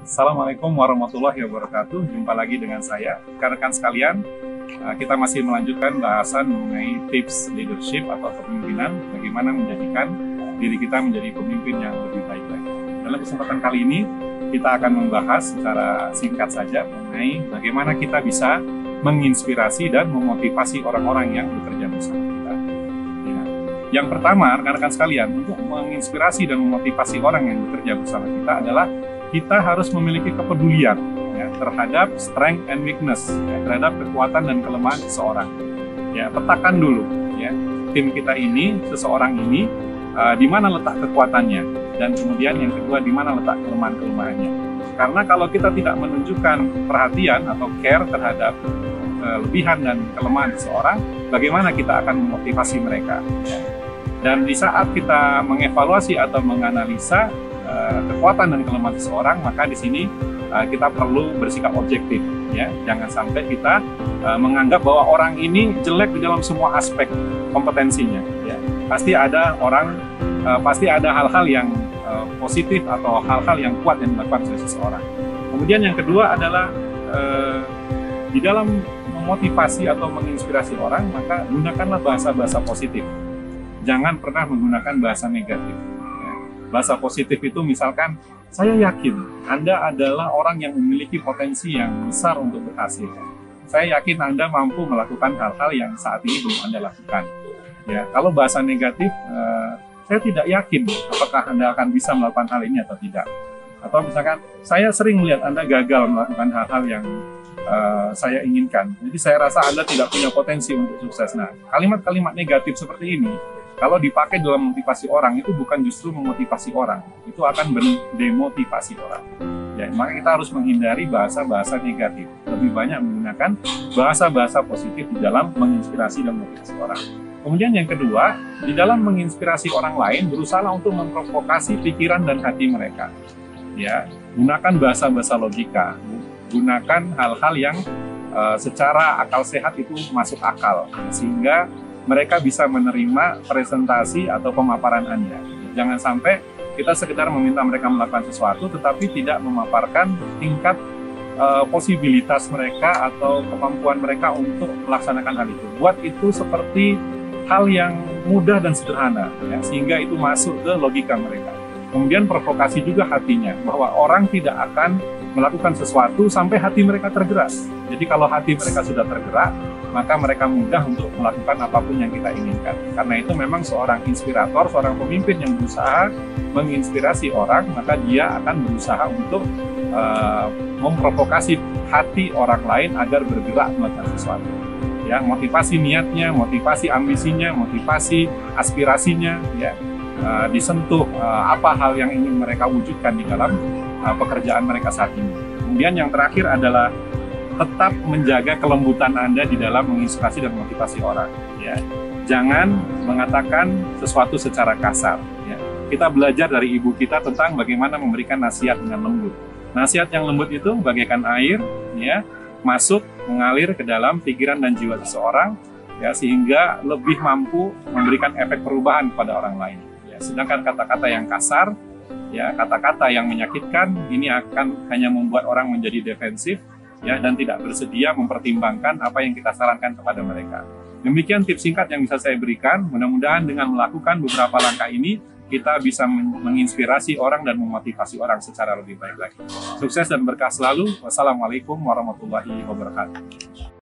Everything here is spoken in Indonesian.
Assalamualaikum warahmatullahi wabarakatuh. Jumpa lagi dengan saya. Rekan-rekan sekalian, kita masih melanjutkan bahasan mengenai tips leadership atau kepemimpinan, bagaimana menjadikan diri kita menjadi pemimpin yang lebih baik lagi. Dalam kesempatan kali ini, kita akan membahas secara singkat saja mengenai bagaimana kita bisa menginspirasi dan memotivasi orang-orang yang bekerja bersama kita. Ya. Yang pertama, rekan-rekan sekalian, untuk menginspirasi dan memotivasi orang yang bekerja bersama kita adalah kita harus memiliki kepedulian ya, terhadap strength and weakness, ya, terhadap kekuatan dan kelemahan seseorang. Ya, petakan dulu, ya, tim kita ini, seseorang ini, di mana letak kekuatannya, dan kemudian yang kedua, di mana letak kelemahan-kelemahannya. Karena kalau kita tidak menunjukkan perhatian atau care terhadap kelebihan dan kelemahan seseorang, bagaimana kita akan memotivasi mereka. Ya. Dan di saat kita mengevaluasi atau menganalisa kekuatan dan kelemahan seseorang, maka di sini kita perlu bersikap objektif, ya. Jangan sampai kita menganggap bahwa orang ini jelek di dalam semua aspek kompetensinya, ya. Pasti ada hal-hal yang positif atau hal-hal yang kuat yang dilakukan oleh seseorang. Kemudian yang kedua adalah di dalam memotivasi atau menginspirasi orang, maka gunakanlah bahasa-bahasa positif. Jangan pernah menggunakan bahasa negatif. Bahasa positif itu misalkan, saya yakin Anda adalah orang yang memiliki potensi yang besar untuk berhasil. Saya yakin Anda mampu melakukan hal-hal yang saat ini belum Anda lakukan. Ya, kalau bahasa negatif, saya tidak yakin apakah Anda akan bisa melakukan hal ini atau tidak. Atau misalkan, saya sering melihat Anda gagal melakukan hal-hal yang saya inginkan. Jadi saya rasa Anda tidak punya potensi untuk sukses. Nah, kalimat-kalimat negatif seperti ini, kalau dipakai dalam motivasi orang, itu bukan justru memotivasi orang, itu akan mendemotivasi orang. Ya, maka kita harus menghindari bahasa-bahasa negatif. Lebih banyak menggunakan bahasa-bahasa positif di dalam menginspirasi dan memotivasi orang. Kemudian yang kedua, di dalam menginspirasi orang lain, berusaha untuk memprovokasi pikiran dan hati mereka. Ya, gunakan bahasa-bahasa logika, gunakan hal-hal yang secara akal sehat itu masuk akal, sehingga mereka bisa menerima presentasi atau pemaparan Anda. Jangan sampai kita sekedar meminta mereka melakukan sesuatu, tetapi tidak memaparkan tingkat posibilitas mereka atau kemampuan mereka untuk melaksanakan hal itu. Buat itu seperti hal yang mudah dan sederhana, ya, sehingga itu masuk ke logika mereka. Kemudian provokasi juga hatinya, bahwa orang tidak akan melakukan sesuatu sampai hati mereka tergerak. Jadi kalau hati mereka sudah tergerak, maka mereka mudah untuk melakukan apapun yang kita inginkan. Karena itu memang seorang inspirator, seorang pemimpin yang berusaha menginspirasi orang, maka dia akan berusaha untuk memprovokasi hati orang lain agar bergerak melakukan sesuatu. Ya, motivasi niatnya, motivasi ambisinya, motivasi aspirasinya, ya, disentuh apa hal yang ingin mereka wujudkan di dalam pekerjaan mereka saat ini. Kemudian yang terakhir adalah tetap menjaga kelembutan Anda di dalam menginspirasi dan memotivasi orang. Ya. Jangan mengatakan sesuatu secara kasar. Ya. Kita belajar dari ibu kita tentang bagaimana memberikan nasihat dengan lembut. Nasihat yang lembut itu bagaikan air, ya, masuk, mengalir ke dalam pikiran dan jiwa seseorang, ya, sehingga lebih mampu memberikan efek perubahan kepada orang lain. Ya. Sedangkan kata-kata yang kasar, ya, kata-kata yang menyakitkan, ini akan hanya membuat orang menjadi defensif, ya, dan tidak bersedia mempertimbangkan apa yang kita sarankan kepada mereka. Demikian tips singkat yang bisa saya berikan. Mudah-mudahan dengan melakukan beberapa langkah ini, kita bisa menginspirasi orang dan memotivasi orang secara lebih baik lagi. Sukses dan berkah selalu. Wassalamualaikum warahmatullahi wabarakatuh.